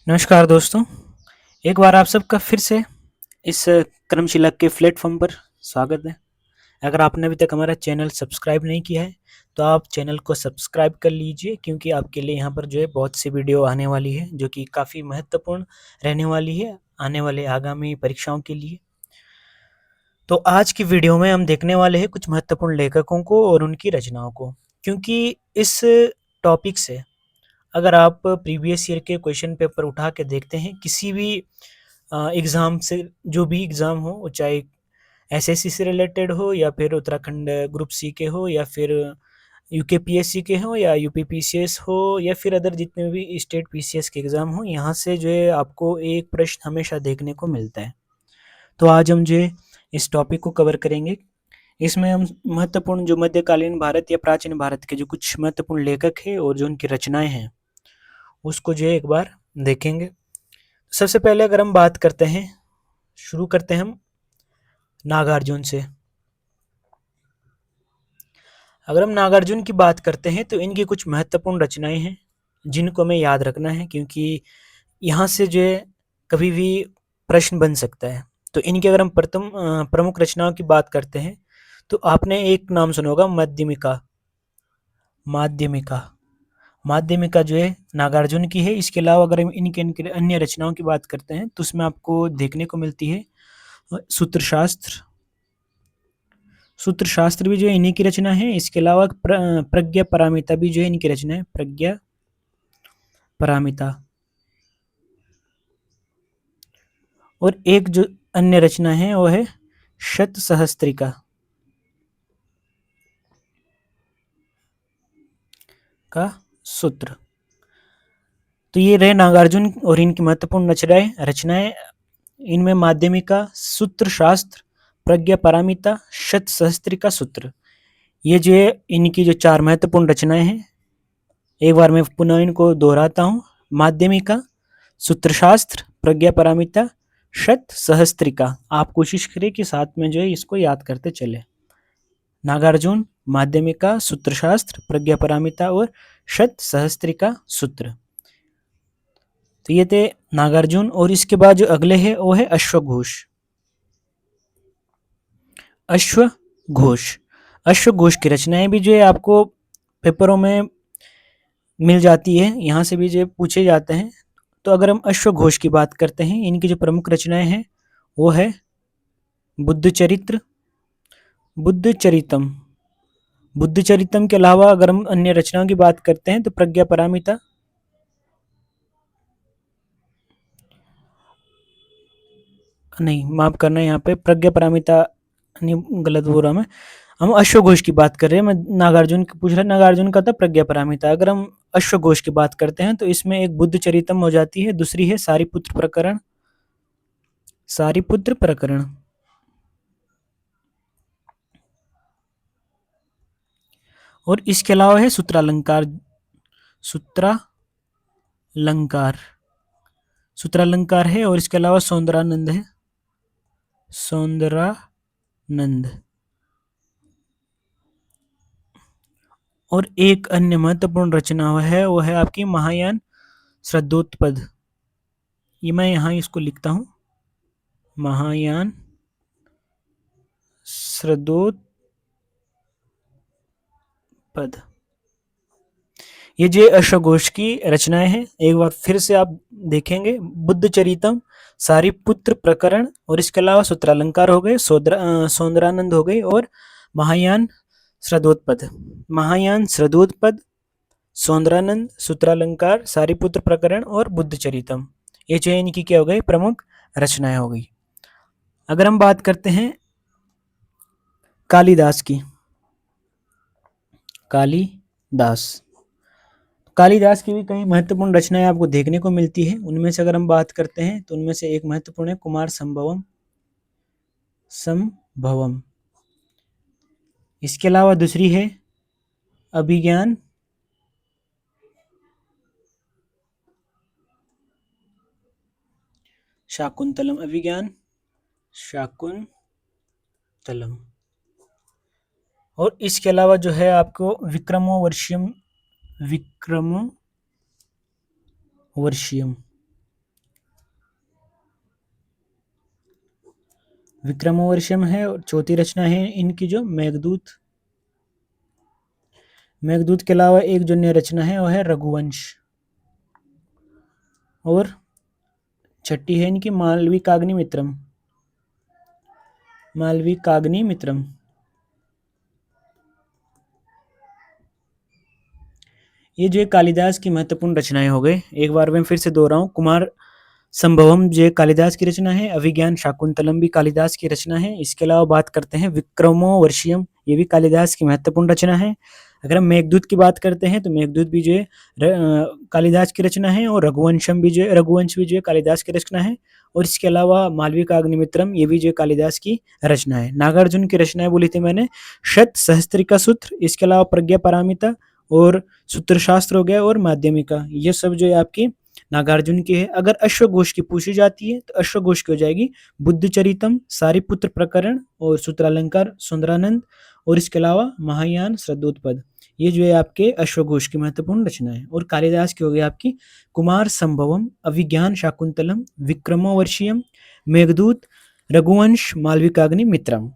नमस्कार दोस्तों, एक बार आप सबका फिर से इस क्रमशिला के प्लेटफॉर्म पर स्वागत है। अगर आपने अभी तक हमारा चैनल सब्सक्राइब नहीं किया है, तो आप चैनल को सब्सक्राइब कर लीजिए क्योंकि आपके लिए यहाँ पर जो है बहुत सी वीडियो आने वाली है, जो कि काफ़ी महत्वपूर्ण रहने वाली है आने वाले आगामी परीक्षाओं के लिए। तो आज की वीडियो में हम देखने वाले हैं कुछ महत्वपूर्ण लेखकों को और उनकी रचनाओं को, क्योंकि इस टॉपिक से अगर आप प्रीवियस ईयर के क्वेश्चन पेपर उठा के देखते हैं, किसी भी एग्ज़ाम से, जो भी एग्ज़ाम हो, वो चाहे एसएससी से रिलेटेड हो या फिर उत्तराखंड ग्रुप सी के हो या फिर यूकेपीएससी के हो या यूपीपीसीएस हो या फिर अदर जितने भी स्टेट पीसीएस के एग्ज़ाम हो, यहाँ से जो है आपको एक प्रश्न हमेशा देखने को मिलता है। तो आज हम जो है इस टॉपिक को कवर करेंगे। इसमें हम महत्वपूर्ण जो मध्यकालीन भारत या प्राचीन भारत के जो कुछ महत्वपूर्ण लेखक हैं और जो उनकी रचनाएं हैं, उसको जो है एक बार देखेंगे। सबसे पहले अगर हम बात करते हैं, शुरू करते हैं हम नागार्जुन से। अगर हम नागार्जुन की बात करते हैं तो इनकी कुछ महत्वपूर्ण रचनाएं हैं जिनको हमें याद रखना है, क्योंकि यहाँ से जो है कभी भी प्रश्न बन सकता है। तो इनकी अगर हम प्रमुख रचनाओं की बात करते हैं तो आपने एक नाम सुना होगा, माध्यमिका। माध्यमिका माध्यमिका जो है नागार्जुन की है। इसके अलावा अगर हम इनके अन्य रचनाओं की बात करते हैं तो उसमें आपको देखने को मिलती है सूत्रशास्त्र। सूत्रशास्त्र भी जो है इन्हीं की रचना है। इसके अलावा प्रज्ञा पारमिता भी जो है इनकी रचना है, प्रज्ञा पारमिता। और एक जो अन्य रचना है वो है शत सहस्त्रिका का सूत्र। तो ये रहे नागार्जुन और इनकी महत्वपूर्ण रचनाएं। इनमें माध्यमिका, सूत्रशास्त्र, प्रज्ञा पारमिता, शत सहस्त्रिका सूत्र, ये जो है इनकी जो चार महत्वपूर्ण रचनाएं हैं। एक बार मैं पुनः इनको दोहराता हूँ: माध्यमिका, सूत्रशास्त्र, प्रज्ञा पारमिता, शत सहस्त्रिका। आप कोशिश करें कि साथ में जो है इसको याद करते चले। नागार्जुन, माध्यमिका, सूत्रशास्त्र, प्रज्ञा पारमिता और शत सहस्त्रिका सूत्र। तो ये थे नागार्जुन। और इसके बाद जो अगले है वो है अश्वघोष। अश्वघोष अश्वघोष की रचनाएं भी जो है आपको पेपरों में मिल जाती है, यहाँ से भी जो पूछे जाते हैं। तो अगर हम अश्वघोष की बात करते हैं, इनकी जो प्रमुख रचनाएं हैं वो है बुद्ध चरित्र, बुद्ध चरितम। बुद्ध चरितम के अलावा अगर हम अन्य रचनाओं की बात करते हैं तो प्रज्ञा पारमिता, नहीं माफ करना, यहाँ पे प्रज्ञा पारमिता नहीं, गलत बोल रहा मैं। हम अश्वघोष की बात कर रहे हैं। मैं नागार्जुन पूछ रहा, नागार्जुन का था प्रज्ञा पारमिता। अगर हम अश्वघोष की बात करते हैं तो इसमें एक बुद्ध चरितम हो जाती है, दूसरी है सारीपुत्र प्रकरण। सारीपुत्र प्रकरण। और इसके अलावा है सूत्रालंकार। सूत्रालंकार सूत्रालंकार है। और इसके अलावा सौंदरानंद है, सौंदरानंद। और एक अन्य महत्वपूर्ण रचना है वो है आपकी महायान श्रद्धोत्पद। ये मैं यहाँ इसको लिखता हूँ, महायान श्रद्धोत्पद। ये जो अश्वघोष की रचनाएं हैं, एक बार फिर से आप देखेंगे: बुद्ध चरितम, सारीपुत्र प्रकरण, और इसके अलावा सूत्रालंकार हो गए, सौंदरानंद हो गई, और महायान श्रद्धोत्पद। महायान श्रद्धोत्पद, सौंदरानंद, सूत्रालंकार, सारीपुत्र प्रकरण और बुद्ध चरितम, ये जो इनकी क्या हो गई, प्रमुख रचनाएं हो गई। अगर हम बात करते हैं कालिदास की, कालिदास की भी कई महत्वपूर्ण रचनाएं आपको देखने को मिलती है। उनमें से अगर हम बात करते हैं तो उनमें से एक महत्वपूर्ण है कुमार संभवम। इसके अलावा दूसरी है अभिज्ञान शाकुंतलम। अभिज्ञान शाकुंतलम। और इसके अलावा जो है आपको विक्रमोर्वशीयम। विक्रमोर्वशीयम है और चौथी रचना है इनकी जो मेघदूत। मेघदूत के अलावा एक जो नई रचना है वो है रघुवंश। और छठी है इनकी मालवी काग्निमित्रम। मालवी काग्निमित्रम। ये जो कालिदास की महत्वपूर्ण रचनाएं हो गए, एक बार मैं फिर से दोहराऊं, कुमार संभवम जो कालिदास की रचना है, अभिज्ञान शाकुंतलम भी कालिदास की रचना है। इसके अलावा बात करते हैं विक्रमोर्वशीयम, ये भी कालिदास की महत्वपूर्ण रचना है। अगर हम मेघदूत की बात करते हैं तो मेघदूत भी जो है कालिदास की रचना है, और रघुवंशम भी जो है, रघुवंश भी जो है कालिदास की रचना है। और इसके अलावा मालविका अग्निमित्रम ये भी जो है कालिदास की रचना है। नागार्जुन की रचनाएं बोली थी मैंने, शत सहस्त्रिका सूत्र, इसके अलावा प्रज्ञा पारामिता और सूत्रशास्त्र हो गया, और माध्यमिका, ये सब जो है आपकी नागार्जुन की है। अगर अश्वघोष की पूछी जाती है तो अश्वघोष की हो जाएगी बुद्धचरितम, सारिपुत्र प्रकरण और सूत्रालंकार सुंदरानंद, और इसके अलावा महायान श्रद्धोत्पद। ये जो है आपके अश्वघोष की महत्वपूर्ण रचना है। और कालिदास की हो गई आपकी कुमार संभवम, अभिज्ञान शाकुंतलम, विक्रमोर्वशीयम, मेघदूत, रघुवंश, मालविकाग्नि मित्रम।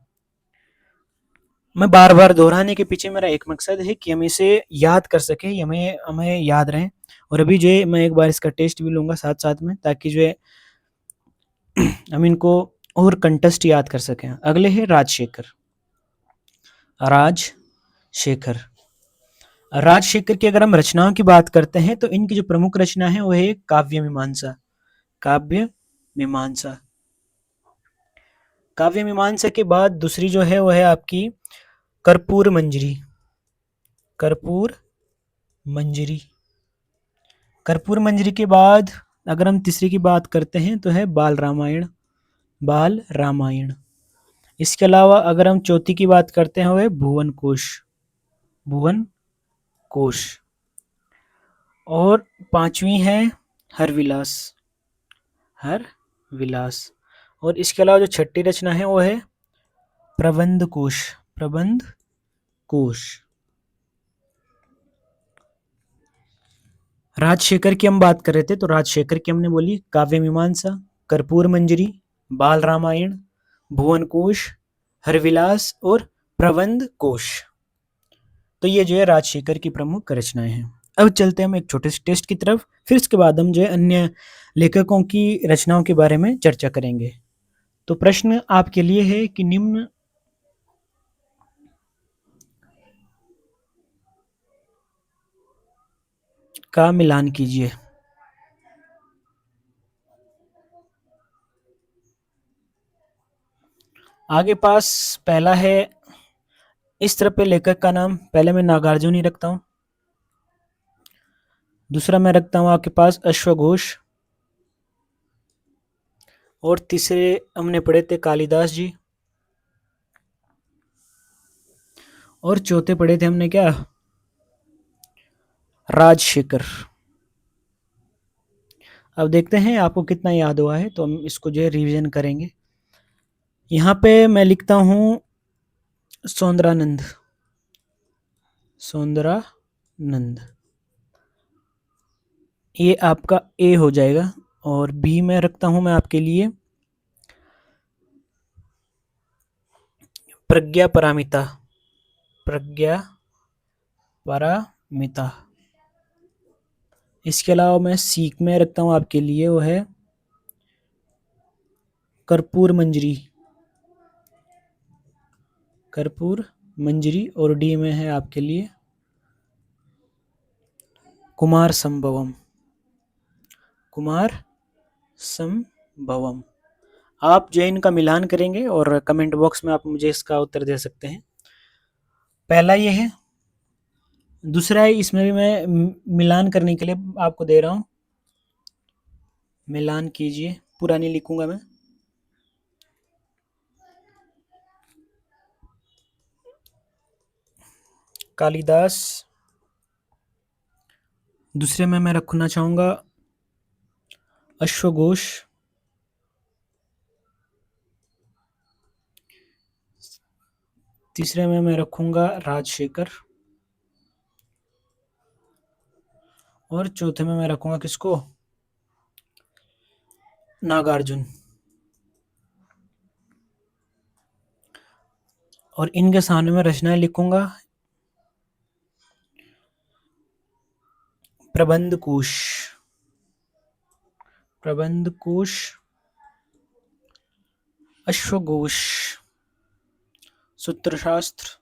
मैं बार बार दोहराने के पीछे मेरा एक मकसद है कि हम इसे याद कर सके, हमें हमें याद रहे। और अभी जो है मैं एक बार इसका टेस्ट भी लूंगा साथ साथ में, ताकि जो है हम इनको और कंटेस्ट याद कर सकें। अगले है राजशेखर। राजशेखर। राजशेखर की अगर हम रचनाओं की बात करते हैं तो इनकी जो प्रमुख रचना है वो है काव्य मीमांसा। काव्य मीमांसा। काव्य मीमांसा के बाद दूसरी जो है वो है आपकी कर्पूर मंजरी। कर्पूर मंजरी। कर्पूर मंजरी के बाद अगर हम तीसरी की बात करते हैं तो है बाल रामायण। बाल रामायण। इसके अलावा अगर हम चौथी की बात करते हैं वो है भुवन कोश। भुवन कोश। और पांचवी है हरविलास। हरविलास। और इसके अलावा जो छठी रचना है वो है प्रबंध कोश। प्रबंध कोश। राजशेखर की हम बात कर रहे थे तो राजशेखर की हमने बोली काव्य मीमांसा, कर्पूर मंजरी, बाल रामायण, भुवन कोश, हरविलास और प्रबंध कोश। तो ये जो है राजशेखर की प्रमुख रचनाएं हैं। अब चलते हैं हम एक छोटे से टेस्ट की तरफ, फिर इसके बाद हम जो है अन्य लेखकों की रचनाओं के बारे में चर्चा करेंगे। तो प्रश्न आपके लिए है कि निम्न का मिलान कीजिए। आगे पास पहला है, इस तरह पे लेखक का नाम पहले मैं नागार्जुन ही रखता हूँ। दूसरा मैं रखता हूँ आपके पास अश्वघोष। और तीसरे हमने पढ़े थे कालिदास जी। और चौथे पढ़े थे हमने क्या, राजशेखर। अब देखते हैं आपको कितना याद हुआ है, तो हम इसको जो है रिवीजन करेंगे। यहाँ पे मैं लिखता हूँ सौंदरानंद। सौंदरानंद। ये आपका ए हो जाएगा। और बी में रखता हूँ मैं आपके लिए प्रज्ञा पारामिता। प्रज्ञा पारामिता। इसके अलावा मैं सीख में रखता हूँ आपके लिए वो है कर्पूर मंजरी। कर्पूर मंजरी। और डी में है आपके लिए कुमार संभवम। कुमार संभवम। आप जो इनका मिलान करेंगे और कमेंट बॉक्स में आप मुझे इसका उत्तर दे सकते हैं। पहला ये है। दूसरा है, इसमें भी मैं मिलान करने के लिए आपको दे रहा हूँ, मिलान कीजिए। पूरा नहीं लिखूंगा मैं। कालिदास। दूसरे में मैं रखना चाहूँगा अश्वघोष। तीसरे में मैं रखूंगा राजशेखर। और चौथे में मैं रखूंगा किसको, नागार्जुन। और इनके सामने मैं रचनाएं लिखूंगा। प्रबंधकोश, प्रबंधकोश, अश्वघोष, सूत्रशास्त्र,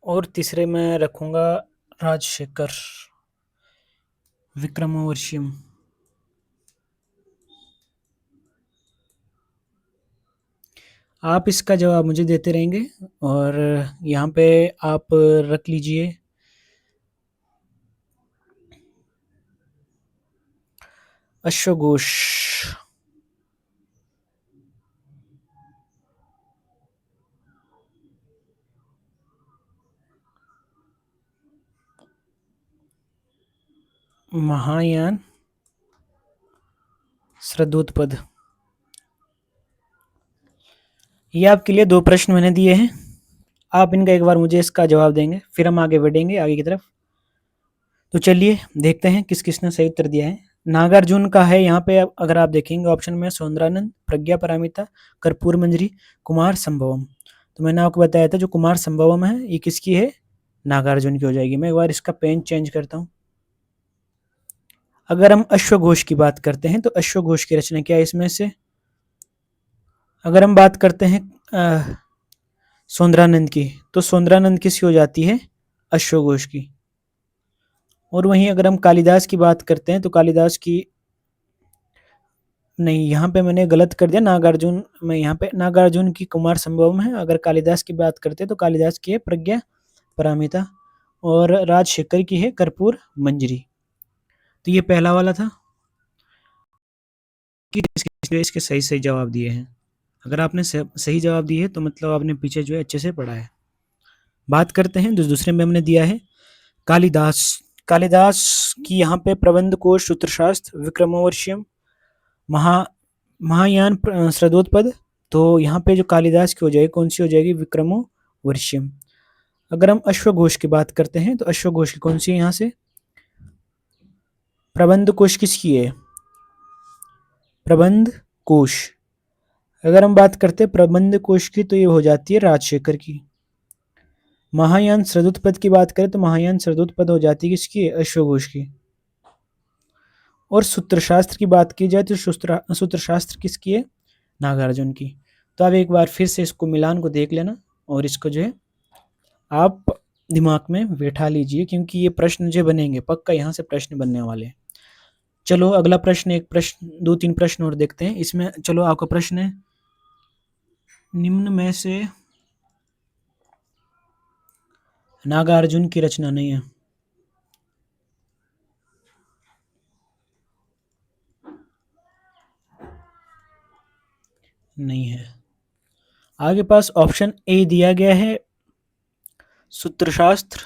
और तीसरे में रखूंगा राजशेखर, विक्रमोर्वशीयम। आप इसका जवाब मुझे देते रहेंगे और यहाँ पे आप रख लीजिए अश्वघोष। महायान श्रद्धोत्पद। ये आपके लिए 2 प्रश्न मैंने दिए हैं, आप इनका एक बार मुझे इसका जवाब देंगे, फिर हम आगे बढ़ेंगे आगे की तरफ। तो चलिए देखते हैं किस किसने सही उत्तर दिया है। नागार्जुन का है यहाँ पे, अगर आप देखेंगे ऑप्शन में सौंदरानंद, प्रज्ञा पारमिता, कर्पूर मंजरी, कुमार संभवम। तो मैंने आपको बताया था जो कुमार संभवम है ये किसकी है, नागार्जुन की हो जाएगी। मैं एक बार इसका पेन चेंज करता हूँ। अगर हम अश्वघोष की बात करते हैं तो अश्वघोष की रचना क्या है इसमें से, अगर हम बात करते हैं सौंदरानंद की, तो सौंदरानंद किसकी हो जाती है, अश्वघोष की। और वहीं अगर हम कालिदास की बात करते हैं तो कालिदास की, नहीं यहाँ पे मैंने गलत कर दिया, नागार्जुन में यहाँ पे नागार्जुन की कुमार संभवम है। अगर कालिदास की बात करते हैं तो कालिदास की है प्रज्ञा पारमिता और राजशेखर की है कर्पूर मंजरी। तो ये पहला वाला था कि इसके सही सही जवाब दिए हैं। अगर आपने सही जवाब दिए तो मतलब आपने पीछे जो है अच्छे से पढ़ा है। बात करते हैं दूसरे में हमने दिया है कालिदास। कालिदास की यहाँ पे प्रबंध कोश, सूत्रशास्त्र, विक्रमोर्वशीयम, महायान श्रद्धोत्पद। तो यहाँ पे जो कालिदास की हो जाएगी कौन सी हो जाएगी, विक्रमोर्वशीयम। अगर हम अश्वघोष की बात करते हैं तो अश्वघोष की कौन सी है यहाँ से, प्रबंध कोश किसकी है, प्रबंध कोश। अगर हम बात करते हैं प्रबंध कोश की तो ये हो जाती है राजशेखर की। महायान श्रद्धोत्पद की बात करें तो महायान श्रद्धोत्पद हो जाती है किसकी, अश्वघोष की। और सूत्रशास्त्र की बात की जाए तो सूत्रशास्त्र किसकी है, नागार्जुन की। तो आप एक बार फिर से इसको मिलान को देख लेना और इसको जो है आप दिमाग में बैठा लीजिए, क्योंकि ये प्रश्न जो बनेंगे पक्का यहाँ से प्रश्न बनने वाले हैं। चलो अगला प्रश्न, एक प्रश्न 2-3 प्रश्न और देखते हैं इसमें। चलो आपका प्रश्न है, निम्न में से नागार्जुन की रचना नहीं है। नहीं है। आगे पास ऑप्शन ए दिया गया है सूत्रशास्त्र,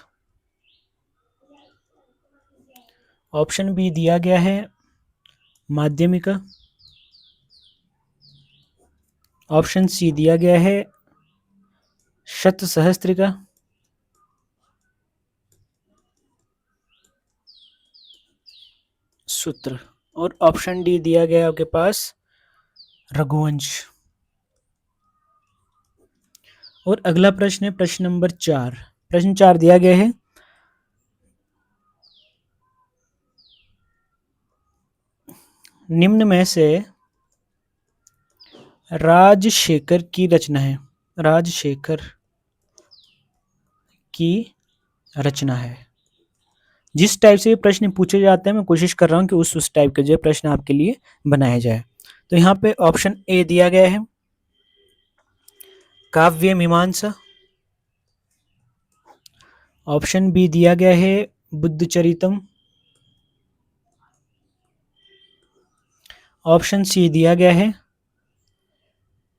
ऑप्शन बी दिया गया है माध्यमिका, ऑप्शन सी दिया गया है शतसहस्त्रिका, सूत्र, और ऑप्शन डी दिया गया है आपके पास रघुवंश। और अगला प्रश्न है प्रश्न नंबर 4। प्रश्न 4 दिया गया है, निम्न में से राजशेखर की रचना है, राजशेखर की रचना है। जिस टाइप से ये प्रश्न पूछे जाते हैं मैं कोशिश कर रहा हूँ कि उस टाइप के जो प्रश्न आपके लिए बनाया जाए। तो यहाँ पे ऑप्शन ए दिया गया है काव्य मीमांसा, ऑप्शन बी दिया गया है बुद्ध चरितम, ऑप्शन सी दिया गया है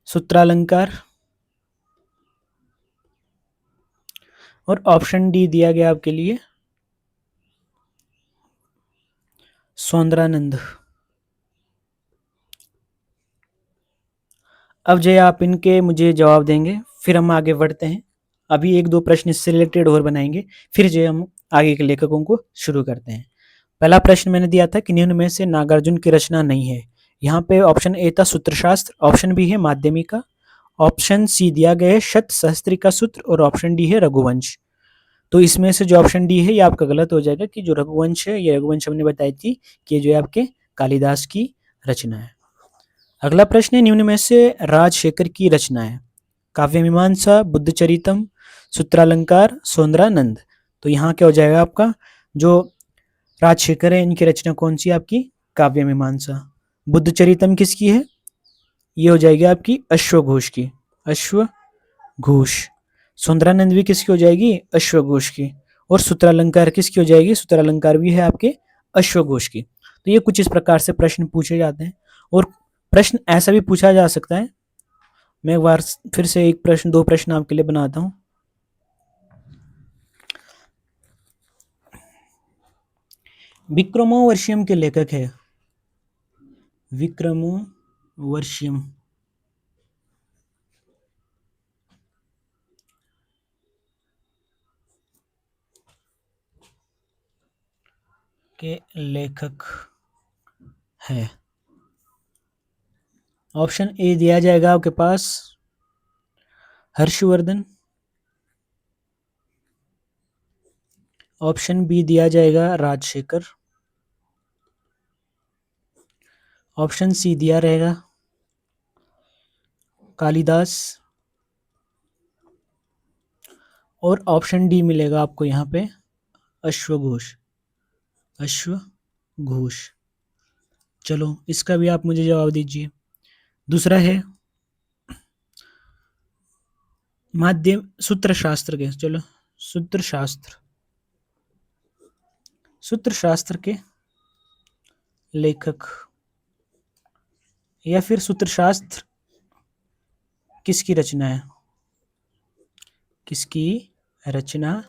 सूत्रालंकार, और ऑप्शन डी दिया गया आपके लिए सौंदरानंद। अब जो आप इनके मुझे जवाब देंगे फिर हम आगे बढ़ते हैं। अभी 1-2 प्रश्न इससे रिलेटेड और बनाएंगे, फिर जो हम आगे के लेखकों को शुरू करते हैं। पहला प्रश्न मैंने दिया था कि निम्न में से नागार्जुन की रचना नहीं है। यहाँ पे ऑप्शन ए था सूत्रशास्त्र, ऑप्शन बी है माध्यमिका, ऑप्शन सी दिया गया है शत सहस्त्री का सूत्र और ऑप्शन डी है रघुवंश। तो इसमें से जो ऑप्शन डी है ये आपका गलत हो जाएगा कि जो रघुवंश है ये रघुवंश हमने बताई थी कि ये जो है आपके कालिदास की रचना है। अगला प्रश्न है निम्न में से राजशेखर की रचना है काव्य मीमांसा, बुद्धचरितम, सूत्रालंकार, सौंदरानंद। तो यहाँ क्या हो जाएगा आपका जो राजशेखर है इनकी रचना कौन सी है आपकी काव्य मीमांसा। बुद्धचरितम किसकी है, ये हो जाएगी आपकी अश्वघोष की, अश्वघोष। सौंदरानंद भी किसकी हो जाएगी, अश्वघोष की। और सूत्रालंकार किसकी हो जाएगी, सूत्रालंकार भी है आपके अश्वघोष की। तो ये कुछ इस प्रकार से प्रश्न पूछे जाते हैं। और प्रश्न ऐसा भी पूछा जा सकता है, मैं एक बार फिर से एक प्रश्न दो प्रश्न आपके लिए बनाता हूं। विक्रमोर्वशीयम के लेखक है, विक्रमोर्वशीयम के लेखक है। ऑप्शन ए दिया जाएगा आपके पास हर्षवर्धन, ऑप्शन बी दिया जाएगा राजशेखर, ऑप्शन सी दिया रहेगा कालिदास और ऑप्शन डी मिलेगा आपको यहाँ पे अश्वघोष, अश्वघोष। चलो इसका भी आप मुझे जवाब दीजिए। दूसरा है माध्यम सूत्रशास्त्र के, चलो सूत्रशास्त्र, सूत्रशास्त्र के लेखक या फिर सूत्रशास्त्र किसकी रचना है, किसकी रचना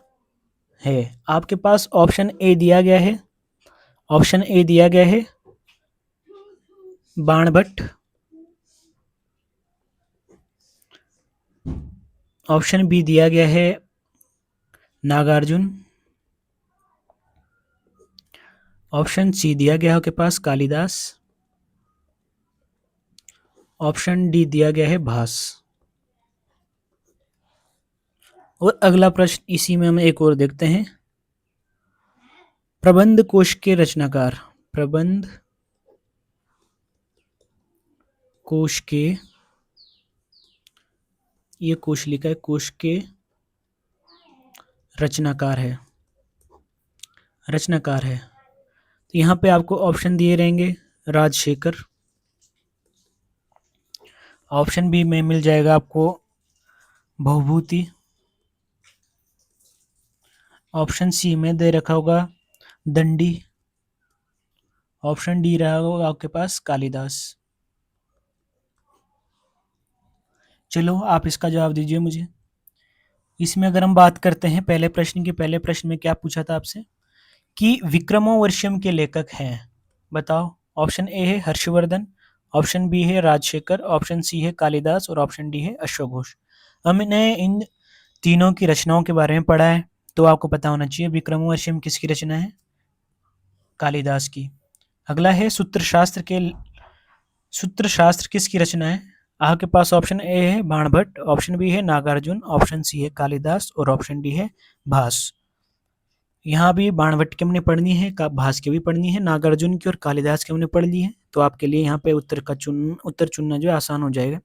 है। आपके पास ऑप्शन ए दिया गया है, ऑप्शन ए दिया गया है बाणभट्ट, ऑप्शन बी दिया गया है नागार्जुन, ऑप्शन सी दिया गया है आपके पास कालिदास, ऑप्शन डी दिया गया है भास। और अगला प्रश्न इसी में हम एक और देखते हैं, प्रबंध कोश के रचनाकार, प्रबंध कोश के, ये कोश लिखा है, कोश के रचनाकार है, रचनाकार है। तो यहाँ पे आपको ऑप्शन दिए रहेंगे राजशेखर, ऑप्शन बी में मिल जाएगा आपको भवभूति, ऑप्शन सी में दे रखा होगा दंडी, ऑप्शन डी रहा होगा आपके पास कालिदास। चलो आप इसका जवाब दीजिए मुझे। इसमें अगर हम बात करते हैं पहले प्रश्न की, पहले प्रश्न में क्या पूछा था आपसे कि विक्रमोर्वशीयम के लेखक हैं, बताओ। ऑप्शन ए है हर्षवर्धन, ऑप्शन बी है राजशेखर, ऑप्शन सी है कालिदास और ऑप्शन डी है अश्वघोष। हमने इन तीनों की रचनाओं के बारे में पढ़ा है, तो आपको पता होना चाहिए विक्रमोर्वशीयम किसकी रचना है, कालिदास की। अगला है सूत्रशास्त्र के, सूत्रशास्त्र किसकी रचना है। आपके पास ऑप्शन ए है बाणभट्ट, ऑप्शन बी है नागार्जुन, ऑप्शन सी है कालिदास और ऑप्शन डी है भास। यहाँ भी बाणभट्ट की हमने पढ़नी है, भास की भी पढ़नी है, नागार्जुन की और कालिदास की हमने पढ़ ली है। तो आपके लिए यहाँ पे उत्तर चुनना जो है आसान हो जाएगा।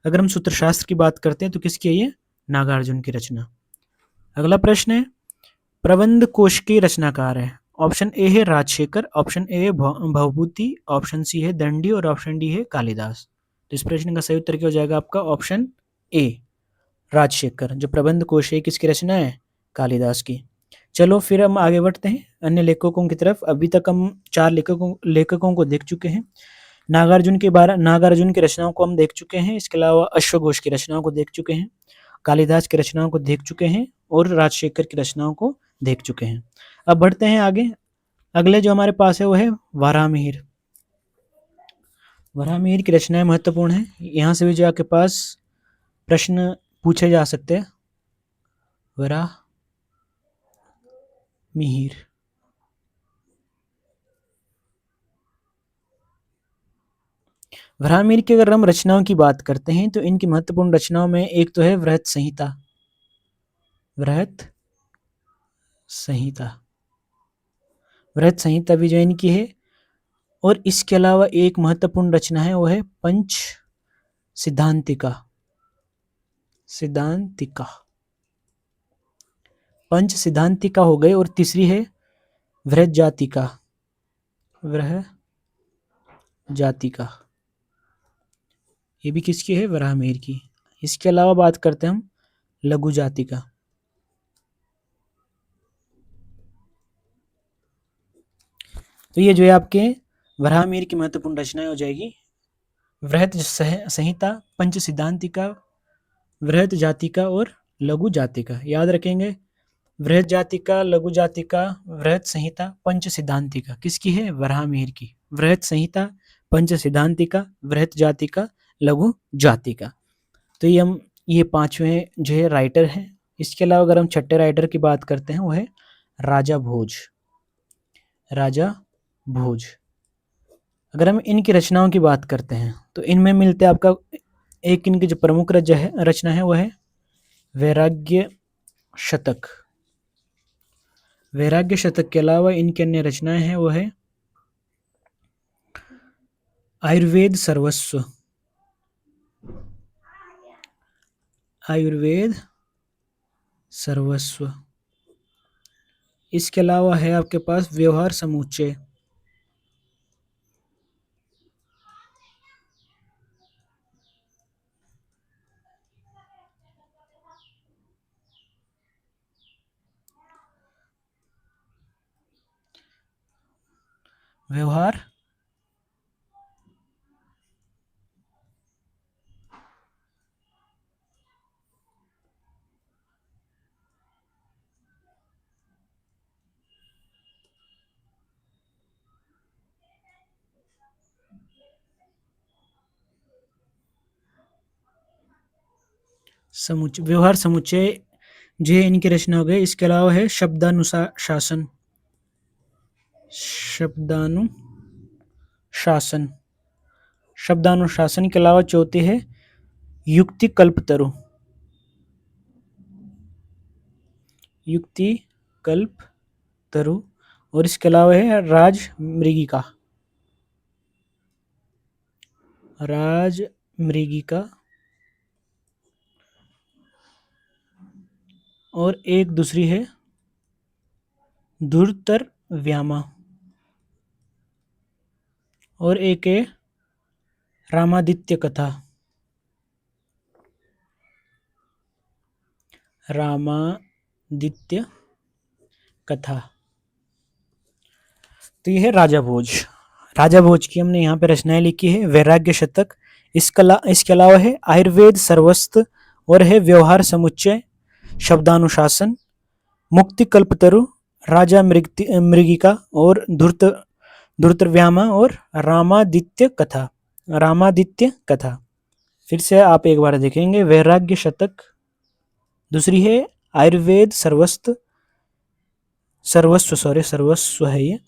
अगर हम सूत्रशास्त्र की बात करते हैं तो किसकी है ये, नागार्जुन की रचना। अगला प्रश्न है प्रबंध कोश के रचनाकार है। ऑप्शन ए है राजशेखर, ऑप्शन ए है भवभूति, ऑप्शन सी है दंडी और ऑप्शन डी है कालिदास। तो इस प्रश्न का सही उत्तर क्या हो जाएगा आपका ऑप्शन ए राजशेखर। जो प्रबंध कोश है किसकी रचना है, कालिदास की। चलो फिर हम आगे बढ़ते हैं अन्य लेखकों की तरफ। अभी तक हम 4 लेखकों को देख चुके हैं। नागार्जुन की रचनाओं को हम देख चुके हैं, इसके अलावा अश्वघोष की रचनाओं को देख चुके हैं, कालिदास की रचनाओं को देख चुके हैं और राजशेखर की रचनाओं को देख चुके हैं। अब बढ़ते हैं आगे। अगले जो हमारे पास है वो है वराहमिहिर। वराहमिहिर की रचनाएं महत्वपूर्ण है, यहाँ से भी जो आपके पास प्रश्न पूछे जा सकते हैं। वराहमिहिर, वराहमिहिर की अगर हम रचनाओं की बात करते हैं तो इनकी महत्वपूर्ण रचनाओं में एक तो है वृहत संहिता। वृहत संहिता, वृहत संहिता भी जो इनकी है। और इसके अलावा एक महत्वपूर्ण रचना है वो है पंच सिद्धांतिका। सिद्धांतिका, पंच सिद्धांतिका हो गई। और तीसरी है वृहत जातिका। वृहत जातिका ये भी किसकी है? वराहमिहिर की। इसके अलावा बात करते हैं हम लघु जातिका। तो ये जो है आपके वराहमिहिर की महत्वपूर्ण रचनाएं हो जाएगी। वृहत संहिता, पंच सिद्धांतिका, वृहत जातिका और लघु जातिका। याद रखेंगे, वृहत जातिका, लघु जातिका, वृहत संहिता, पंच सिद्धांतिका किसकी है? वराहमिहिर की। वृहत संहिता, पंच सिद्धांतिका, वृहत जातिका, लघु जातिका। तो ये पांचवें जो है राइटर हैं। इसके अलावा अगर हम छठे राइटर की बात करते हैं वो है राजा भोज। राजा भोज। अगर हम इनकी रचनाओं की बात करते हैं तो इनमें मिलते हैं आपका एक, इनकी जो प्रमुख रचना है वो है वैराग्य शतक। वैराग्य शतक के अलावा इनकी अन्य रचनाएं हैं वो है आयुर्वेद सर्वस्व। आयुर्वेद सर्वस्व। इसके अलावा है आपके पास व्यवहार समुच्चय। व्यवहार समुच्चय, व्यवहार समुच्चय जो है इनकी रचना हो गई। इसके अलावा है शब्दानुशासन। शब्दानुशासन। शब्दानुशासन के अलावा चौथी है युक्ति कल्पतरु। युक्ति कल्पतरु। और इसके अलावा है राज मृगिका। राज मृगिका। और एक दूसरी है धुरतर व्यामा। और एक है रामादित्य कथा। रामादित्य कथा। तो ये है राजा भोज। राजा भोज की हमने यहाँ पे रचनाएं लिखी है वैराग्य शतक। इसके अलावा है आयुर्वेद सर्वस्व और है व्यवहार समुच्चय, शब्दानुशासन, मुक्ति कल्पतरु, राजा मृगिका और धूर्तव्यामा और रामादित्य कथा। रामादित्य कथा फिर से आप एक बार देखेंगे। वैराग्य शतक, दूसरी है आयुर्वेद सर्वस्व है ये।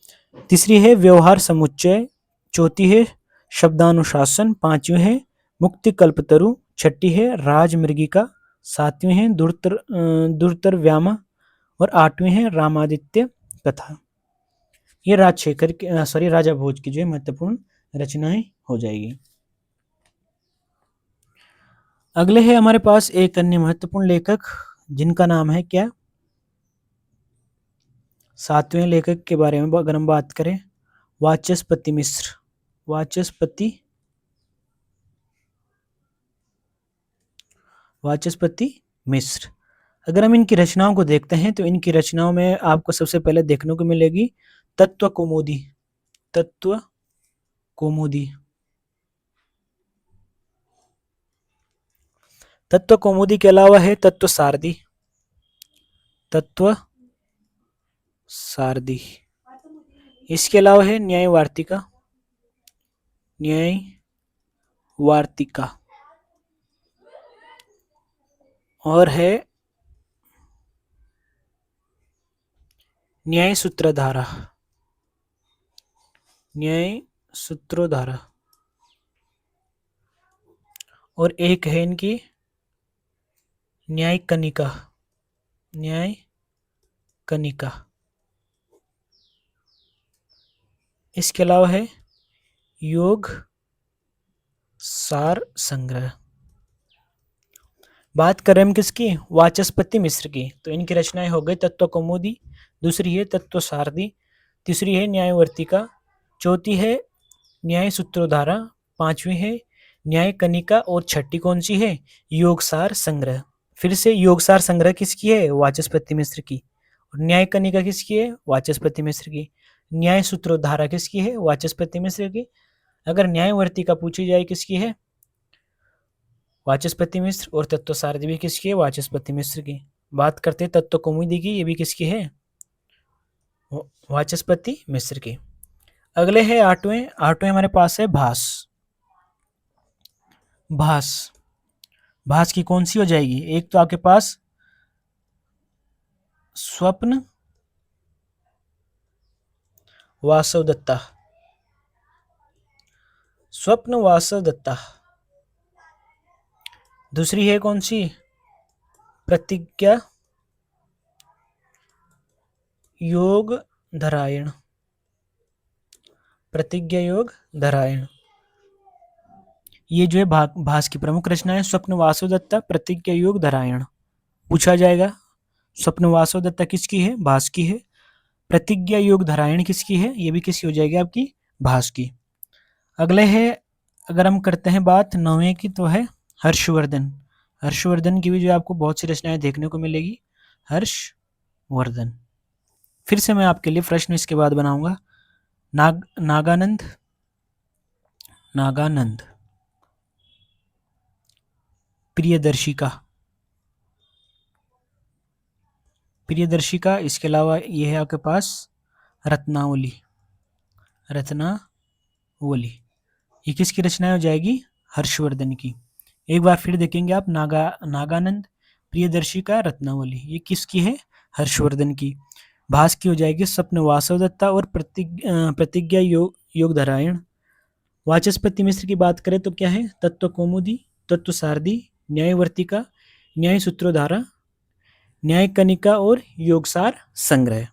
तीसरी है व्यवहार समुच्चय, चौथी है शब्दानुशासन, पांचवी है मुक्ति कल्पतरु, छठी है राज मृगिका, सातवीं है दुर्तर व्यामा और आठवीं है रामादित्य कथा। ये राजा भोज की जो है महत्वपूर्ण रचनाएं हो जाएगी। अगले है हमारे पास एक अन्य महत्वपूर्ण लेखक जिनका नाम है क्या? सातवें लेखक के बारे में अगर हम बात करें, वाचस्पति मिश्र। वाचस्पति मिश्र। अगर हम इनकी रचनाओं को देखते हैं तो इनकी रचनाओं में आपको सबसे पहले देखने को मिलेगी तत्व कौमुदी। तत्व कौमुदी। तत्व कौमुदी के अलावा है तत्व सारदी। तत्व सारदी। इसके अलावा है न्याय वार्तिका। न्याय वार्तिका। और है न्याय सूत्रधारा। न्याय सूत्रधारा। और एक है इनकी न्याय कनिका। न्याय कनिका। इसके अलावा है योग सार संग्रह। बात करें हम किसकी, वाचस्पति मिश्र की, तो इनकी रचनाएं हो गई तत्व कौमुदी, दूसरी है तत्व सारदी, तीसरी है न्यायवर्तिका, चौथी है न्याय सूत्रोधारा, पांचवी है न्याय कनिका और छठी कौन सी है, योगसार संग्रह। फिर से योगसार संग्रह किसकी है, वाचस्पति मिश्र की। और न्याय कनिका किसकी है, वाचस्पति मिश्र की। न्याय सूत्रोधारा किसकी है, वाचस्पति मिश्र की। अगर न्यायवर्तिका पूछी जाए किसकी है, वाचस्पति मिश्र। और तत्व सारदी भी किसकी है, वाचस्पति मिश्र की। बात करते हैं तत्व कौमुदी की, ये भी किसकी है, वाचस्पति मिश्र की। अगले है आठवें। आठवें हमारे पास है भास। भास। भास की कौन सी हो जाएगी, एक तो आपके पास स्वप्न वासव दत्ता। स्वप्न वासव दत्ता। दूसरी है कौन सी, प्रतिज्ञा योग धरायण। प्रतिज्ञा योग धरायण। ये जो है भास की प्रमुख रचना है, स्वप्न वासव दत्ता, प्रतिज्ञा योग धरायण। पूछा जाएगा स्वप्न वासव दत्ता किसकी है, भास की है। प्रतिज्ञा योग धरायण किसकी है, ये भी किसकी हो जाएगी, आपकी भास की। अगले है, अगर हम करते हैं बात नौवें की, तो है हर्षवर्धन। हर्षवर्धन की भी जो आपको बहुत सी रचनाएं देखने को मिलेगी, हर्षवर्धन। फिर से मैं आपके लिए प्रश्न इसके बाद बनाऊंगा। नागानंद। नागानंद। प्रियदर्शिका। प्रियदर्शिका। इसके अलावा ये है आपके पास रत्नावली। रत्नावली ये किसकी रचना हो जाएगी, हर्षवर्धन की। एक बार फिर देखेंगे आप, नागानंद, प्रियदर्शिका, रत्नावली, ये किसकी है, हर्षवर्धन की। भास की हो जाएगी स्वप्न वासव दत्ता और प्रतिज्ञा योग धरायण। वाचस्पति मिश्र की बात करें तो क्या है, तत्व कौमुदी, तत्व सारदी, न्यायवर्तिका, न्याय सूत्रोधारा, न्याय कनिका और योगसार संग्रह।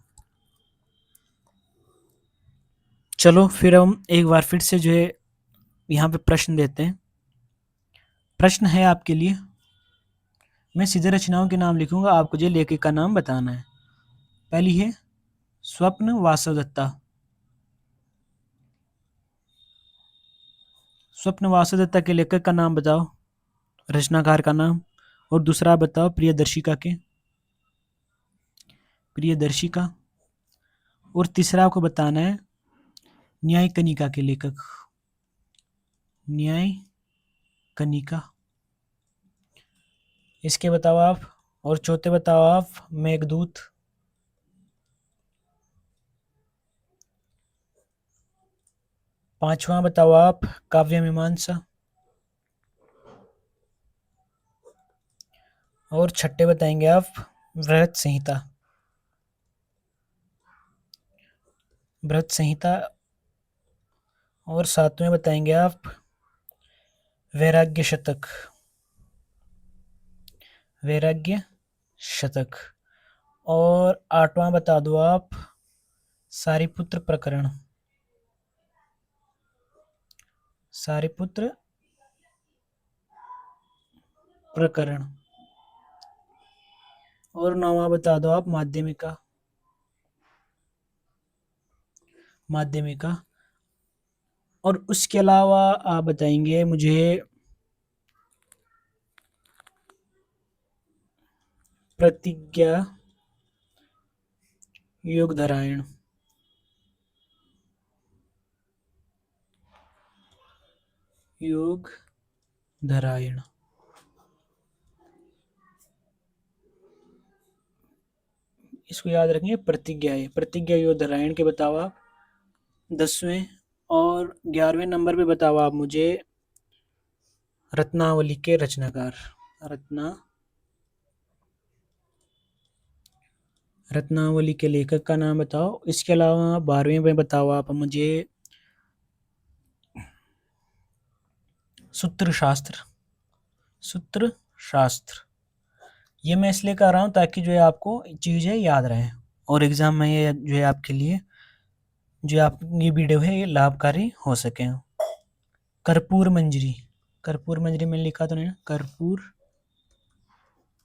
चलो फिर हम एक बार फिर से जो है यहाँ पे प्रश्न देते हैं। प्रश्न है आपके लिए, मैं सीधे रचनाओं के नाम लिखूंगा, आपको जो लेखक का नाम बताना है। पहली है स्वप्न वासव दत्ता। स्वप्न वासव दत्ता के लेखक का नाम बताओ, रचनाकार का नाम। और दूसरा बताओ प्रियदर्शिका के, प्रियदर्शिका। और तीसरा आपको बताना है न्याय कनिका के लेखक, न्याय कनिका। इसके बताओ आप। और चौथे बताओ आप मेघदूत। पांचवा बताओ आप काव्य मीमांसा। और छठे बताएंगे आप बृहत संहिता। बृहत संहिता। और सातवें बताएंगे आप वैराग्य शतक। वैराग्य शतक। और आठवां बता दो आप सारिपुत्र प्रकरण। सारिपुत्र प्रकरण। और नौवां बता दो आप माध्यमिका। माध्यमिका। और उसके अलावा आप बताएंगे मुझे प्रतिज्ञा योग धरायण। योग धरायण। इसको याद रखेंगे, प्रतिज्ञा है, प्रतिज्ञा योग धरायण के बताओ आप 10वें। और 11वें नंबर पे बताओ आप मुझे रत्नावली के रचनाकार। रत्नावली के लेखक का नाम बताओ। इसके अलावा 12वें में बताओ आप मुझे सूत्रशास्त्र। सूत्र शास्त्र। ये मैं इसलिए कर रहा हूँ ताकि जो है आपको चीज़ें याद रहें और एग्ज़ाम में ये जो है आपके लिए जो आप ये वीडियो है ये लाभकारी हो सके। कर्पूर मंजरी, कर्पूर मंजरी मैंने लिखा तो नहीं ना, कर्पूर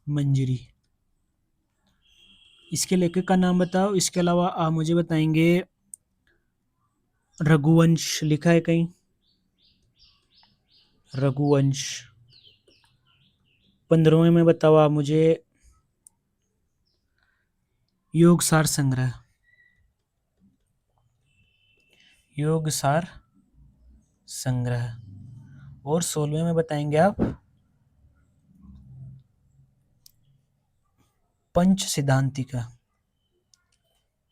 मंजरी। इसके लेखक का नाम बताओ। इसके अलावा आप मुझे बताएंगे रघुवंश लिखा है कहीं, रघुवंश। 15वें में बताओ आप मुझे योग सार संग्रह, योग सार संग्रह। और 16वें में बताएंगे आप पंच सिद्धांतिका,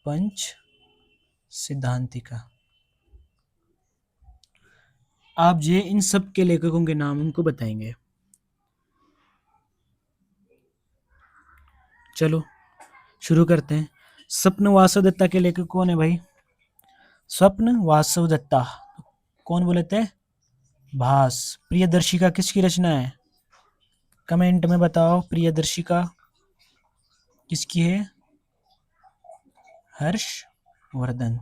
पंच सिद्धांतिका। आप जे इन सब के लेखकों के नाम उनको बताएंगे। चलो शुरू करते हैं। स्वप्न वासव दत्ता के लेखक कौन है भाई? स्वप्न वासव दत्ता। कौन बोले थे? भास। प्रियदर्शिका किसकी रचना है? कमेंट में बताओ। प्रियदर्शिका किसकी है? हर्षवर्धन।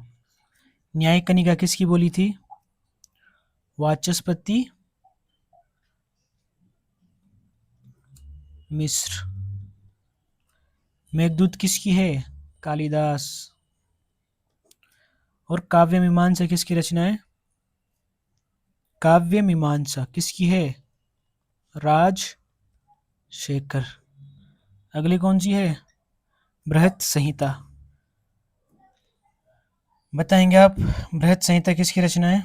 न्याय कनिका किसकी बोली थी? वाचस्पति मिश्र। मेघदूत किसकी है? कालिदास। और काव्य मीमांसा किसकी रचना है? काव्य मीमांसा किसकी है? राजशेखर। अगली कौन सी है? बृहत संहिता। बताएंगे आप बृहत संहिता किसकी रचना है?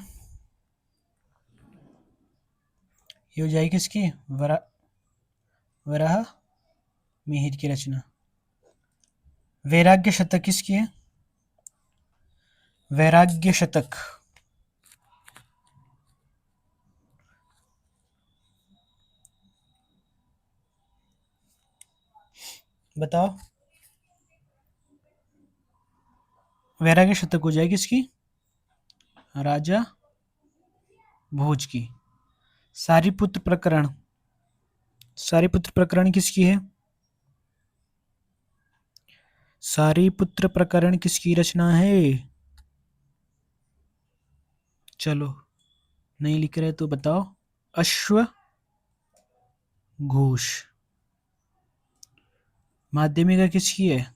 ये हो जाएगी किसकी? वराह मिहिर की रचना। वैराग्य शतक किसकी है? वैराग्य शतक। बताओ। वैराग्य शतक हो जाएगी किसकी? राजा भोज की। सारीपुत्र प्रकरण, सारीपुत्र प्रकरण किसकी है? सारीपुत्र प्रकरण किसकी रचना है? चलो नहीं लिख रहे तो बताओ। अश्व घोष। माध्यमिका किसकी है?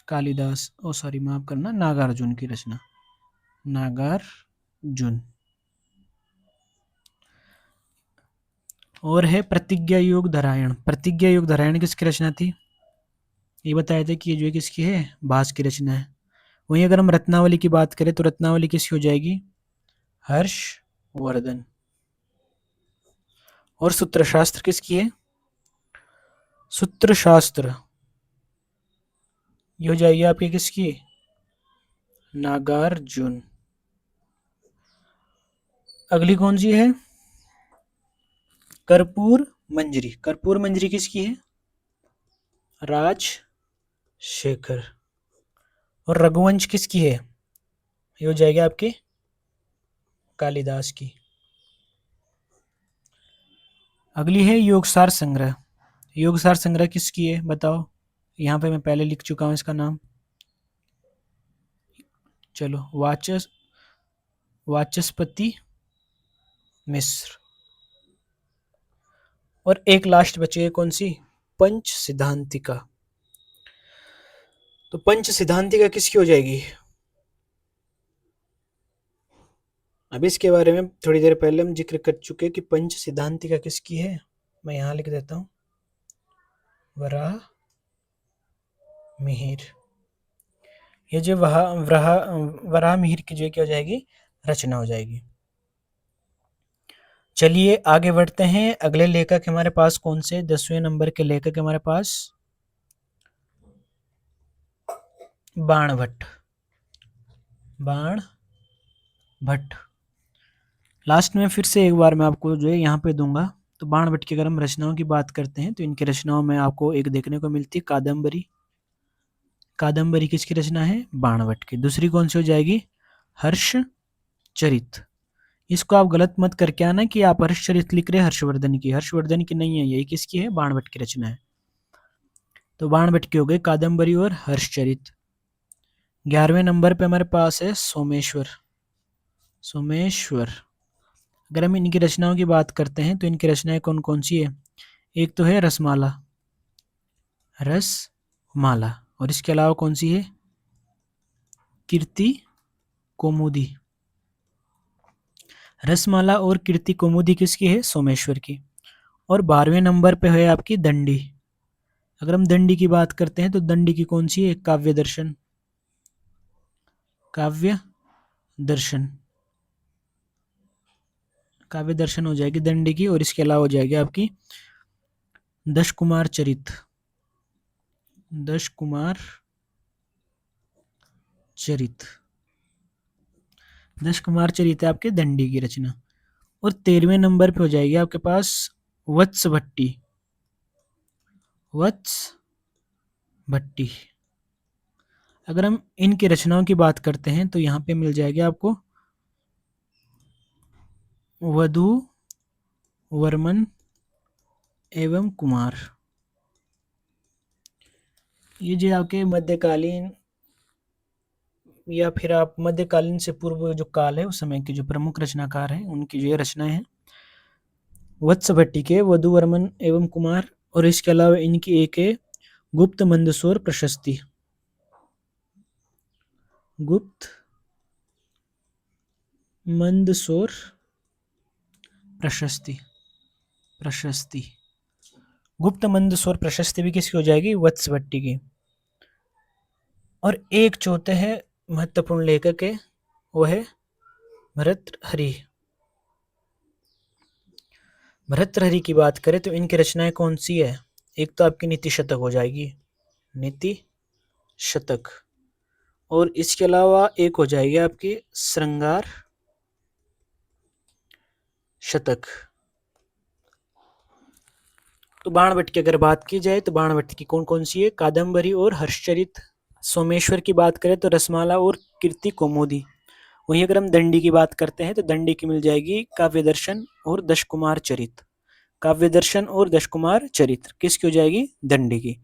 कालिदास। ओ सॉरी माफ करना, नागार्जुन की रचना, नागार्जुन। और है प्रतिज्ञा योग धारायण। प्रतिज्ञा योग धारायण किसकी रचना थी? ये बताया था कि ये जो है किसकी है? भास की रचना है। वहीं अगर हम रत्नावली की बात करें तो रत्नावली किसकी हो जाएगी? हर्षवर्धन। और सूत्रशास्त्र किसकी है? सूत्रशास्त्र ये हो जाएगी आपकी किसकी? नागार्जुन। अगली कौन सी है? कर्पूर मंजरी। कर्पूर मंजरी किसकी है? राजशेखर। और रघुवंश किसकी है? ये हो जाएगी आपकी कालिदास की। अगली है योगसार संग्रह। योगसार संग्रह किसकी है बताओ। यहाँ पे मैं पहले लिख चुका हूँ इसका नाम। चलो वाचस्पति मिश्र। और एक लास्ट बची है कौन सी? पंच सिद्धांतिका। तो पंच सिद्धांतिका किसकी हो जाएगी? अब इसके बारे में थोड़ी देर पहले हम जिक्र कर चुके कि पंच सिद्धांतिका किसकी है। मैं यहां लिख देता हूं, वराह मिहिर। ये जो वराह मिहिर की जो क्या हो जाएगी? रचना हो जाएगी। चलिए आगे बढ़ते हैं। अगले लेखक हमारे पास कौन से? 10वें नंबर के लेखक हमारे पास बाणभट्ट। बाणभट्ट। लास्ट में फिर से एक बार मैं आपको जो है यहाँ पे दूंगा। तो बाणभट्ट की अगर हम रचनाओं की बात करते हैं तो इनकी रचनाओं में आपको एक देखने को मिलती है कादम्बरी। कादम्बरी किसकी रचना है? बाणभट्ट की। दूसरी कौन सी हो जाएगी? हर्षचरित। इसको आप गलत मत करके आना कि आप हर्षचरित लिख रहे हैं हर्षवर्धन की। हर्षवर्धन की नहीं है, ये किसकी है? बाणभट्ट की रचना है। तो बाणभट्ट की हो गई कादम्बरी और हर्षचरित। 11वें नंबर पे हमारे पास है सोमेश्वर। सोमेश्वर, अगर हम इनकी रचनाओं की बात करते हैं तो इनकी रचनाएं कौन कौन सी है? एक तो है रसमाला, रसमाला, और इसके अलावा कौन सी है? कीर्ति कौमुदी। रसमाला और कीर्ति कौमुदी किसकी है? सोमेश्वर की। और 12वें नंबर पे है आपकी दंडी। अगर हम दंडी की बात करते हैं तो दंडी की कौन सी है? काव्य दर्शन। काव्य दर्शन, काव्य दर्शन हो जाएगी दंडी की। और इसके अलावा हो जाएगी आपकी दश कुमार चरित। दश कुमार चरित, दश कुमार चरित है आपके दंडी की रचना। और 13वें नंबर पे हो जाएगी आपके पास वत्स भट्टी। वत्स भट्टी, अगर हम इनकी रचनाओं की बात करते हैं तो यहाँ पे मिल जाएगी आपको वधु वर्मन एवं कुमार। ये जो आपके मध्यकालीन या फिर आप मध्यकालीन से पूर्व जो काल है उस समय के जो प्रमुख रचनाकार हैं उनकी जो ये रचनाएं हैं। वत्स भट्टी के वधु वर्मन एवं कुमार, और इसके अलावा इनकी एक है गुप्त मंदसौर प्रशस्ति। गुप्त मंदसौर प्रशस्ति। प्रशस्ति, गुप्त मंदसौर प्रशस्ति भी किसकी हो जाएगी? वत्स भट्टी की। और एक चौथे है महत्वपूर्ण लेखक है, वो है भर्तृहरि। भर्तृहरि की बात करें तो इनकी रचनाएं कौन सी है? एक तो आपकी नीति शतक हो जाएगी, नीति शतक, और इसके अलावा एक हो जाएगी आपकी श्रृंगार शतक। तो बाणभट्ट की अगर बात की जाए तो बाणभट्ट की कौन कौन सी है? कादम्बरी और हर्षचरित। सोमेश्वर की बात करें तो रसमाला और कीर्ति कौमुदी। वहीं अगर हम दंडी की बात करते हैं तो दंडी की मिल जाएगी काव्य दर्शन और दश कुमार चरित। काव्य दर्शन और दश कुमार चरित्र किसकी हो जाएगी? दंडी की।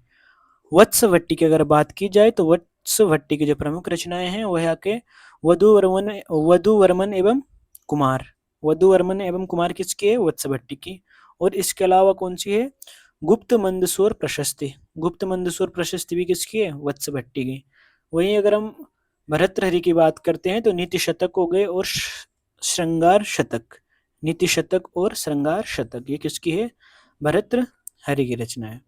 वत्स भट्टी की अगर बात की जाए तो वत्स भट्टी की जो प्रमुख रचनाएं हैं वह आके वधु वर्मन एवं कुमार। वधु वर्मन एवं कुमार किसकी है? वत्स भट्टी की। और इसके अलावा कौन सी है? गुप्त मंदसौर प्रशस्ति। गुप्त मंदसौर प्रशस्ति भी किसकी है? वत्स भट्टी की। वहीं अगर हम भर्तृहरि की बात करते हैं तो नीति शतक हो गए और श्रृंगार शतक। नीति शतक और श्रृंगार शतक ये किसकी है? भर्तृहरि की रचना है।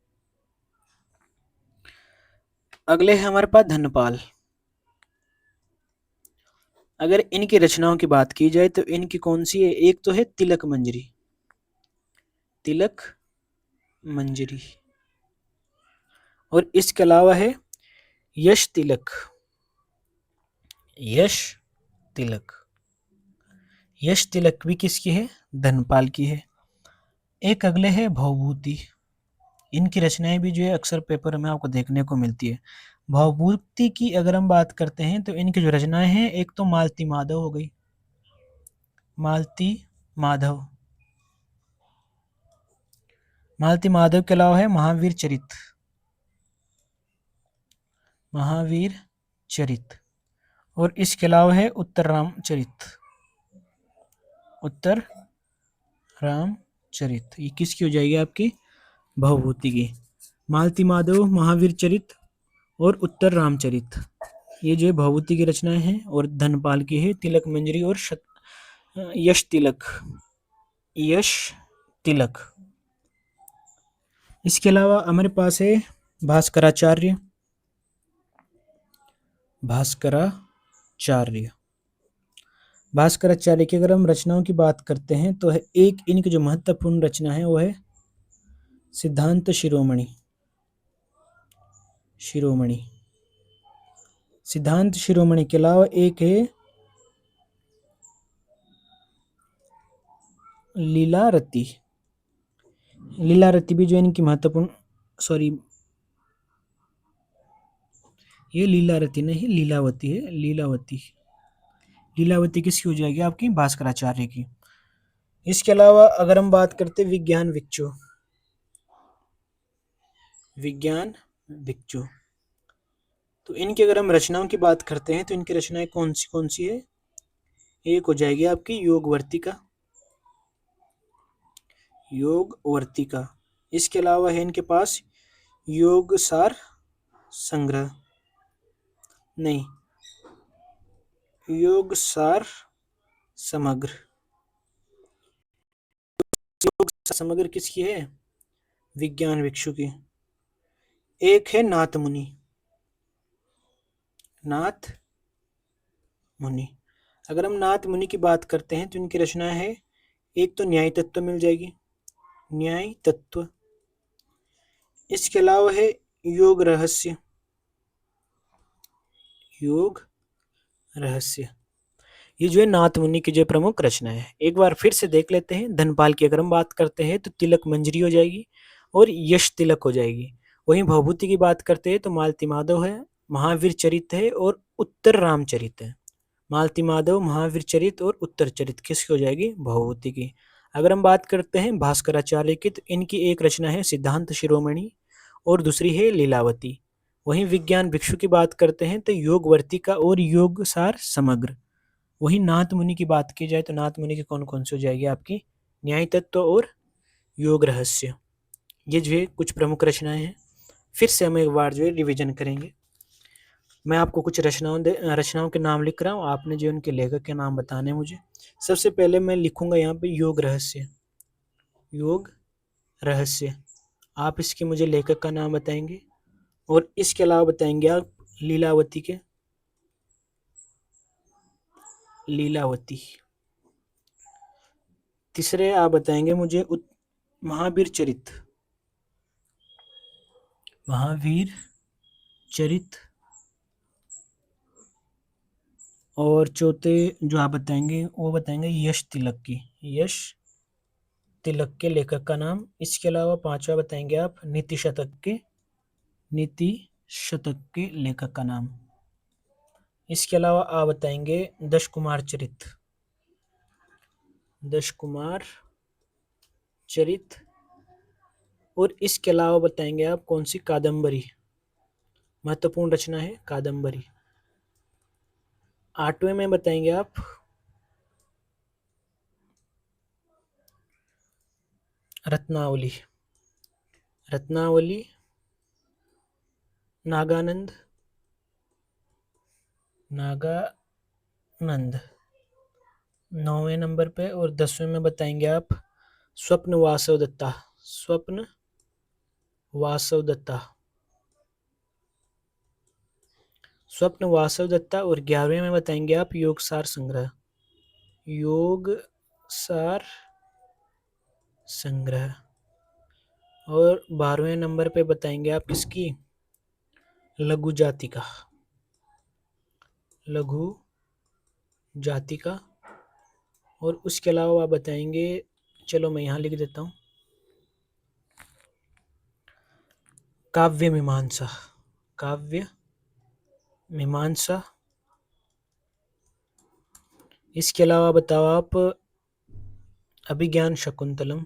अगले है हमारे पास धनपाल। अगर इनकी रचनाओं की बात की जाए तो इनकी कौन सी है? एक तो है तिलक मंजरी। तिलक मंजरी, और इसके अलावा है यश तिलक। यश तिलक, यश तिलक भी किसकी है? धनपाल की है। एक अगले है भवभूति। इनकी रचनाएं भी जो है अक्सर पेपर में आपको देखने को मिलती है। भवभूति की अगर हम बात करते हैं तो इनकी जो रचनाएं हैं एक तो मालती माधव हो गई, मालती माधव। मालती माधव के अलावा है महावीर चरित। महावीर चरित, और इसके अलावा है उत्तर राम चरित। उत्तर राम चरित ये किसकी हो जाएगी? आपकी भवभूति की। मालती माधव, महावीर चरित और उत्तर रामचरित ये जो है भवभूति की रचनाएं हैं। और धनपाल की है तिलक मंजरी और यश तिलक। यश तिलक। इसके अलावा हमारे पास है भास्कराचार्य। भास्कराचार्य, भास्कराचार्य की अगर हम रचनाओं की बात करते हैं तो है एक इनकी जो महत्वपूर्ण रचना है वो है सिद्धांत शिरोमणि। शिरोमणि, सिद्धांत शिरोमणि के अलावा एक है लीलारती। लीलारती भी जो इनकी महत्वपूर्ण, सॉरी ये लीलारती नहीं लीलावती है, लीलावती। लीलावती किसकी हो जाएगी आपकी? भास्कराचार्य की। इसके अलावा अगर हम बात करते विज्ञान भिक्षु, विज्ञान भिक्षु, तो इनकी अगर हम रचनाओं की बात करते हैं तो इनकी रचनाएं कौन सी है? एक हो जाएगी आपकी योगवर्तिका, योगवर्तिका। इसके अलावा है इनके पास योगसार संग्रह, नहीं, योगसार समग्र। योगसार समग्र किसकी है? विज्ञान भिक्षु की। एक है नाथ मुनि, नाथ मुनि। अगर हम नाथ मुनि की बात करते हैं तो इनकी रचना है, एक तो न्याय तत्व मिल जाएगी, न्याय तत्व। इसके अलावा है योग रहस्य, योग रहस्य। ये जो है नाथ मुनि की जो प्रमुख रचना है। एक बार फिर से देख लेते हैं। धनपाल की अगर हम बात करते हैं तो तिलक मंजरी हो जाएगी और यश तिलक हो जाएगी। वहीं भवभूति की बात करते हैं तो मालती माधव है, महावीर चरित है और उत्तर रामचरित है। मालती माधव, महावीर चरित और उत्तर चरित किसकी हो जाएगी? भवभूति की। अगर हम बात करते हैं भास्कराचार्य की तो इनकी एक रचना है सिद्धांत शिरोमणि और दूसरी है लीलावती। वहीं विज्ञान भिक्षु की बात करते हैं तो योगवर्तिका और योगसार समग्र। वहीं नाथ मुनि की बात की जाए तो नाथ मुनि की कौन कौन सी हो जाएगी आपकी? न्याय तत्व और योग रहस्य। ये जो है कुछ प्रमुख रचनाएं हैं। फिर से हम एक बार जो है रिवीजन करेंगे। मैं आपको कुछ रचनाओं के नाम लिख रहा हूँ, आपने जो उनके लेखक के नाम बताने मुझे। सबसे पहले मैं लिखूंगा यहाँ पे योग रहस्य, योग रहस्य। आप इसके मुझे लेखक का नाम बताएंगे और इसके अलावा बताएंगे आप लीलावती के, लीलावती। तीसरे आप बताएंगे मुझे महावीर चरित, महावीर चरित। और चौथे जो आप बताएंगे वो बताएंगे यश तिलक की, यश तिलक के लेखक का नाम। इसके अलावा पांचवा बताएंगे आप नीति शतक के, नीति शतक के लेखक का नाम। इसके अलावा आप बताएंगे दश कुमार चरित, दश कुमार चरित। और इसके अलावा बताएंगे आप कौन सी कादम्बरी, महत्वपूर्ण रचना है कादम्बरी। आठवें में बताएंगे आप रत्नावली, रत्नावली नागानंद, नागानंद 9वें नंबर पे। और 10वें में बताएंगे आप स्वप्न वासव दत्ता, स्वप्न वासव दत्ता, स्वप्न वासव दत्ता। और 11वें में बताएंगे आप योगसार संग्रह, योगसार संग्रह। और 12वें नंबर पे बताएंगे आप किसकी? लघु जातिका, लघु जातिका। और उसके अलावा आप बताएंगे, चलो मैं यहाँ लिख देता हूँ, काव्य मीमांसा, काव्य मीमांसा। इसके अलावा बताओ आप अभिज्ञान शकुंतलम,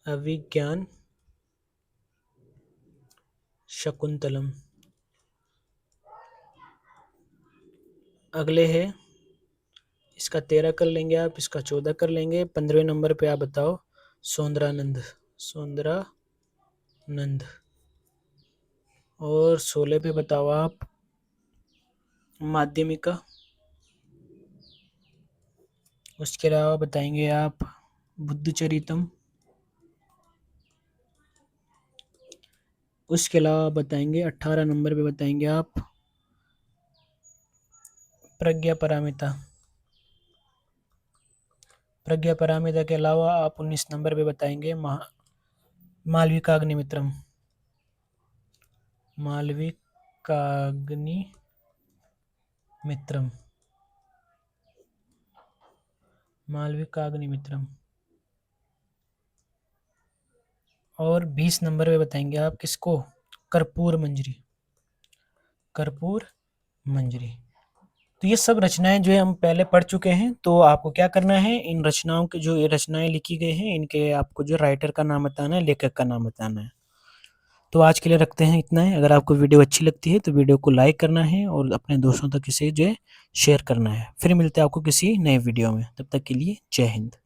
अभिज्ञान शकुंतलम। अगले है, इसका 13 कर लेंगे आप, इसका 14 कर लेंगे। 15वें नंबर पे आप बताओ सौंदरानंद, सौंदरानंद। और 16 पे बताओ आप माध्यमिका। उसके अलावा बताएंगे आप बुद्धचरितम। उसके अलावा बताएंगे 18 नंबर पे बताएंगे आप प्रज्ञा पारमिता, प्रज्ञा पारमिता। के अलावा आप 19 नंबर पे बताएंगे मालविकाग्निमित्रम, मालविकाग्निमित्रम, मालविकाग्निमित्रम। और 20 नंबर पे बताएंगे आप किसको? कर्पूर मंजरी, कर्पूर मंजरी। तो ये सब रचनाएँ जो है हम पहले पढ़ चुके हैं, तो आपको क्या करना है, इन रचनाओं की जो ये रचनाएँ लिखी गई हैं, इनके आपको जो राइटर का नाम बताना है, लेखक का नाम बताना है। तो आज के लिए रखते हैं इतना ही। अगर आपको वीडियो अच्छी लगती है तो वीडियो को लाइक करना है और अपने दोस्तों तक इसे जो है शेयर करना है। फिर मिलते हैं आपको किसी नए वीडियो में, तब तक के लिए जय हिंद।